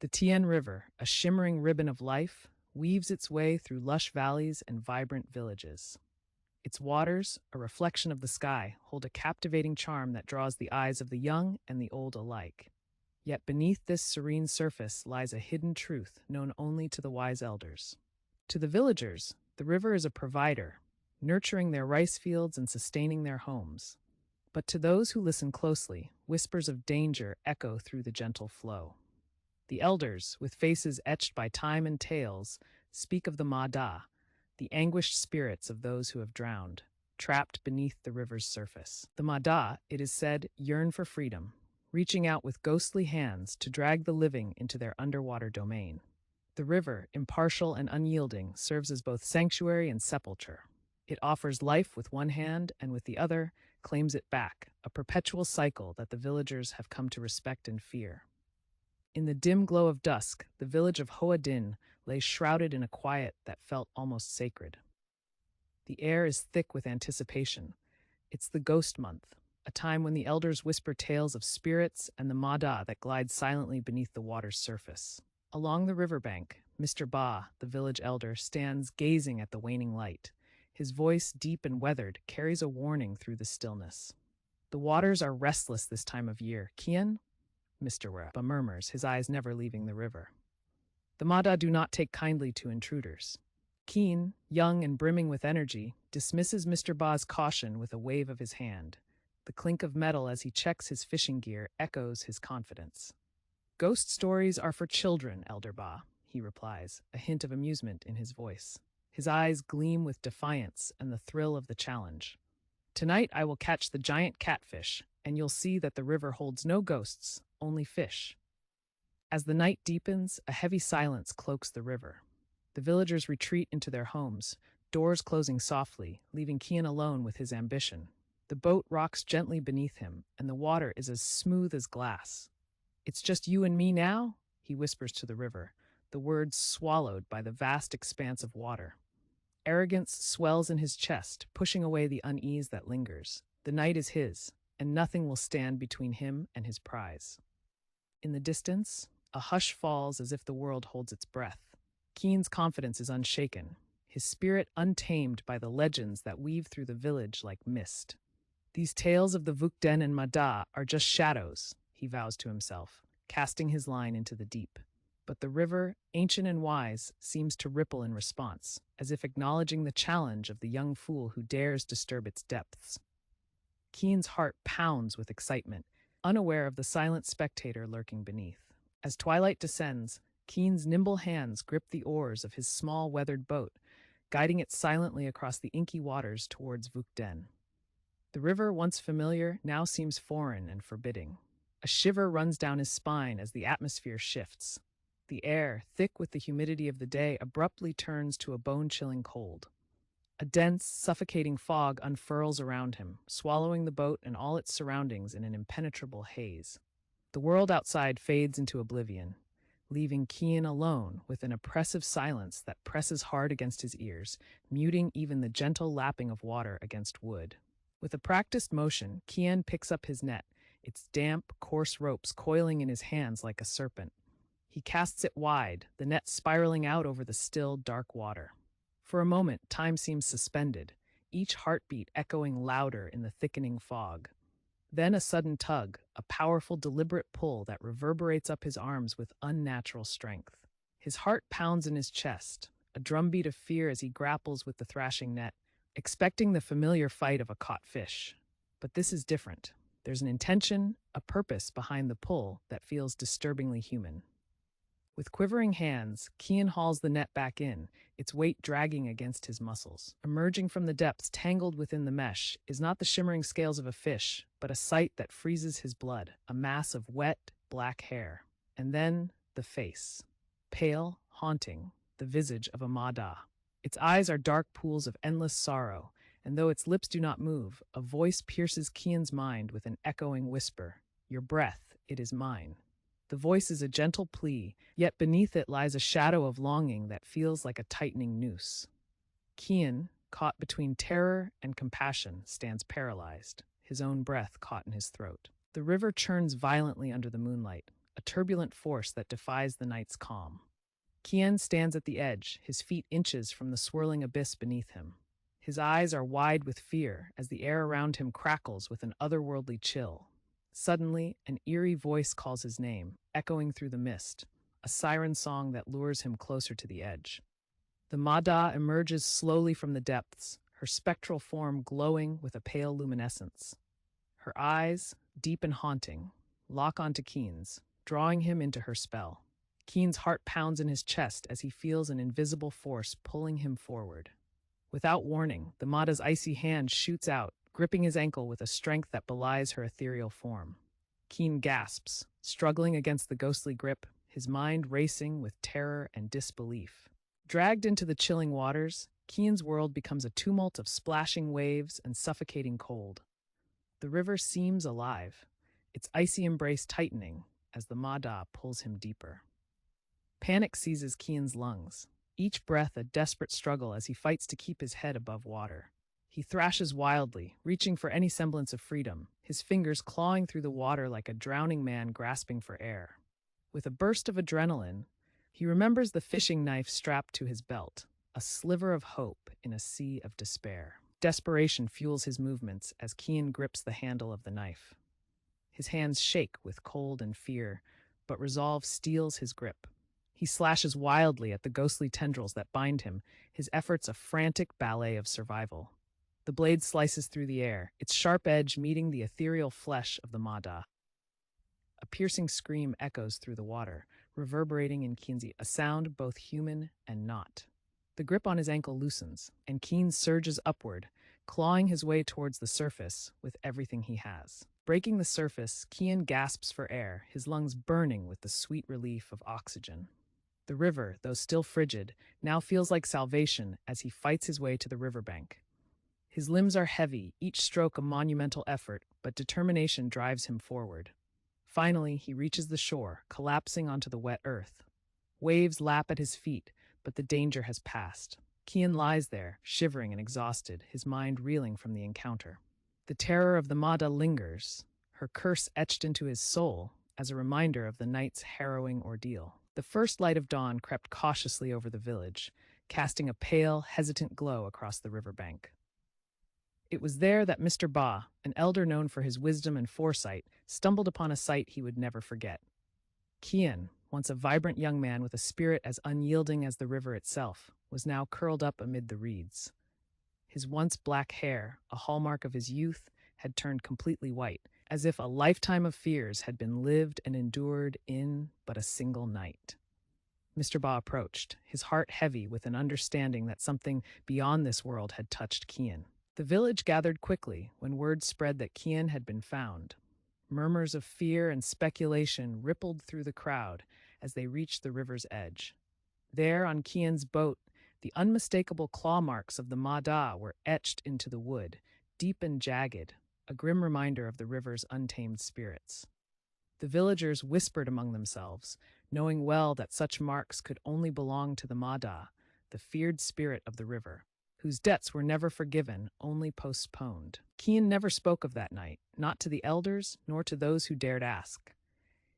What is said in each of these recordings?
The Tien River, a shimmering ribbon of life, weaves its way through lush valleys and vibrant villages. Its waters, a reflection of the sky, hold a captivating charm that draws the eyes of the young and the old alike. Yet beneath this serene surface lies a hidden truth known only to the wise elders. To the villagers, the river is a provider, nurturing their rice fields and sustaining their homes. But to those who listen closely, whispers of danger echo through the gentle flow. The elders, with faces etched by time and tales, speak of the Mada, the anguished spirits of those who have drowned, trapped beneath the river's surface. The Mada, it is said, yearn for freedom, reaching out with ghostly hands to drag the living into their underwater domain. The river, impartial and unyielding, serves as both sanctuary and sepulchre. It offers life with one hand and with the other claims it back, a perpetual cycle that the villagers have come to respect and fear. In the dim glow of dusk, the village of Hoa Din lay shrouded in a quiet that felt almost sacred. The air is thick with anticipation. It's the ghost month, a time when the elders whisper tales of spirits and the Mada that glide silently beneath the water's surface. Along the riverbank, Mr. Ba, the village elder, stands gazing at the waning light. His voice, deep and weathered, carries a warning through the stillness. The waters are restless this time of year. Kien? Mr. Ba murmurs, his eyes never leaving the river. The Mada do not take kindly to intruders. Kien, young and brimming with energy, dismisses Mr. Ba's caution with a wave of his hand. The clink of metal as he checks his fishing gear echoes his confidence. Ghost stories are for children, Elder Ba, he replies, a hint of amusement in his voice. His eyes gleam with defiance and the thrill of the challenge. Tonight I will catch the giant catfish, and you'll see that the river holds no ghosts, only fish. As the night deepens, a heavy silence cloaks the river. The villagers retreat into their homes, doors closing softly, leaving Kien alone with his ambition. The boat rocks gently beneath him, and the water is as smooth as glass. "It's just you and me now?" he whispers to the river, the words swallowed by the vast expanse of water. Arrogance swells in his chest, pushing away the unease that lingers. The night is his, and nothing will stand between him and his prize. In the distance, a hush falls as if the world holds its breath. Kien's confidence is unshaken, his spirit untamed by the legends that weave through the village like mist. These tales of the Vukden and Mada are just shadows, he vows to himself, casting his line into the deep. But the river, ancient and wise, seems to ripple in response, as if acknowledging the challenge of the young fool who dares disturb its depths. Kien's heart pounds with excitement, unaware of the silent spectator lurking beneath. As twilight descends, Kien's nimble hands grip the oars of his small weathered boat, guiding it silently across the inky waters towards Vukden. The river, once familiar, now seems foreign and forbidding. A shiver runs down his spine as the atmosphere shifts. The air, thick with the humidity of the day, abruptly turns to a bone-chilling cold. A dense, suffocating fog unfurls around him, swallowing the boat and all its surroundings in an impenetrable haze. The world outside fades into oblivion, leaving Kien alone with an oppressive silence that presses hard against his ears, muting even the gentle lapping of water against wood. With a practiced motion, Kien picks up his net, its damp, coarse ropes coiling in his hands like a serpent. He casts it wide, the net spiraling out over the still, dark water. For a moment, time seems suspended, each heartbeat echoing louder in the thickening fog. Then a sudden tug, a powerful, deliberate pull that reverberates up his arms with unnatural strength. His heart pounds in his chest, a drumbeat of fear as he grapples with the thrashing net, expecting the familiar fight of a caught fish. But this is different. There's an intention, a purpose behind the pull that feels disturbingly human. With quivering hands, Kien hauls the net back in, its weight dragging against his muscles. Emerging from the depths tangled within the mesh is not the shimmering scales of a fish, but a sight that freezes his blood, a mass of wet, black hair. And then the face. Pale, haunting, the visage of a Mada. Its eyes are dark pools of endless sorrow, and though its lips do not move, a voice pierces Kien's mind with an echoing whisper. "Your breath, it is mine." The voice is a gentle plea, yet beneath it lies a shadow of longing that feels like a tightening noose. Kien, caught between terror and compassion, stands paralyzed, his own breath caught in his throat. The river churns violently under the moonlight, a turbulent force that defies the night's calm. Kien stands at the edge, his feet inches from the swirling abyss beneath him. His eyes are wide with fear as the air around him crackles with an otherworldly chill. Suddenly, an eerie voice calls his name, echoing through the mist, a siren song that lures him closer to the edge. The Mada emerges slowly from the depths, her spectral form glowing with a pale luminescence. Her eyes, deep and haunting, lock onto Kien's, drawing him into her spell. Kien's heart pounds in his chest as he feels an invisible force pulling him forward. Without warning, the Mada's icy hand shoots out, gripping his ankle with a strength that belies her ethereal form. Kien gasps, struggling against the ghostly grip, his mind racing with terror and disbelief. Dragged into the chilling waters, Kien's world becomes a tumult of splashing waves and suffocating cold. The river seems alive, its icy embrace tightening as the Mada pulls him deeper. Panic seizes Kien's lungs, each breath a desperate struggle as he fights to keep his head above water. He thrashes wildly, reaching for any semblance of freedom, his fingers clawing through the water like a drowning man grasping for air. With a burst of adrenaline, he remembers the fishing knife strapped to his belt, a sliver of hope in a sea of despair. Desperation fuels his movements as Kien grips the handle of the knife. His hands shake with cold and fear, but resolve steels his grip. He slashes wildly at the ghostly tendrils that bind him, his efforts a frantic ballet of survival. The blade slices through the air, its sharp edge meeting the ethereal flesh of the Mada. A piercing scream echoes through the water, reverberating in Kien's ear, a sound both human and not. The grip on his ankle loosens, and Kien surges upward, clawing his way towards the surface with everything he has. Breaking the surface, Kien gasps for air, his lungs burning with the sweet relief of oxygen. The river, though still frigid, now feels like salvation as he fights his way to the riverbank. His limbs are heavy, each stroke a monumental effort, but determination drives him forward. Finally, he reaches the shore, collapsing onto the wet earth. Waves lap at his feet, but the danger has passed. Kien lies there, shivering and exhausted, his mind reeling from the encounter. The terror of the Mada lingers, her curse etched into his soul as a reminder of the night's harrowing ordeal. The first light of dawn crept cautiously over the village, casting a pale, hesitant glow across the riverbank. It was there that Mr. Ba, an elder known for his wisdom and foresight, stumbled upon a sight he would never forget. Kien, once a vibrant young man with a spirit as unyielding as the river itself, was now curled up amid the reeds. His once black hair, a hallmark of his youth, had turned completely white, as if a lifetime of fears had been lived and endured in but a single night. Mr. Ba approached, his heart heavy with an understanding that something beyond this world had touched Kien. The village gathered quickly when word spread that Kien had been found. Murmurs of fear and speculation rippled through the crowd as they reached the river's edge. There, on Kien's boat, the unmistakable claw marks of the Mada were etched into the wood, deep and jagged, a grim reminder of the river's untamed spirits. The villagers whispered among themselves, knowing well that such marks could only belong to the Mada, the feared spirit of the river, whose debts were never forgiven, only postponed. Kien never spoke of that night, not to the elders, nor to those who dared ask.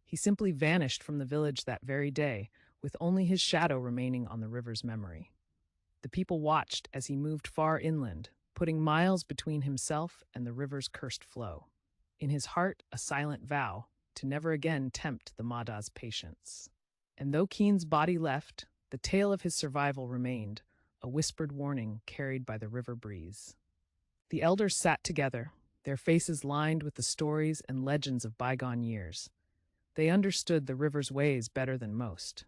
He simply vanished from the village that very day, with only his shadow remaining on the river's memory. The people watched as he moved far inland, putting miles between himself and the river's cursed flow. In his heart, a silent vow to never again tempt the Mada's patience. And though Kien's body left, the tale of his survival remained, a whispered warning carried by the river breeze. The elders sat together, their faces lined with the stories and legends of bygone years. They understood the river's ways better than most.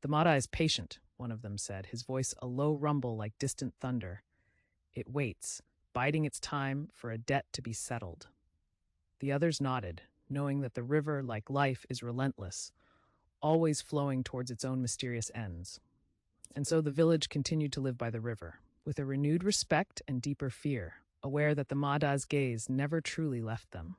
"The Mada is patient," one of them said, his voice a low rumble like distant thunder. "It waits, biding its time for a debt to be settled." The others nodded, knowing that the river, like life, is relentless, always flowing towards its own mysterious ends. And so the village continued to live by the river, with a renewed respect and deeper fear, aware that the Mada's gaze never truly left them.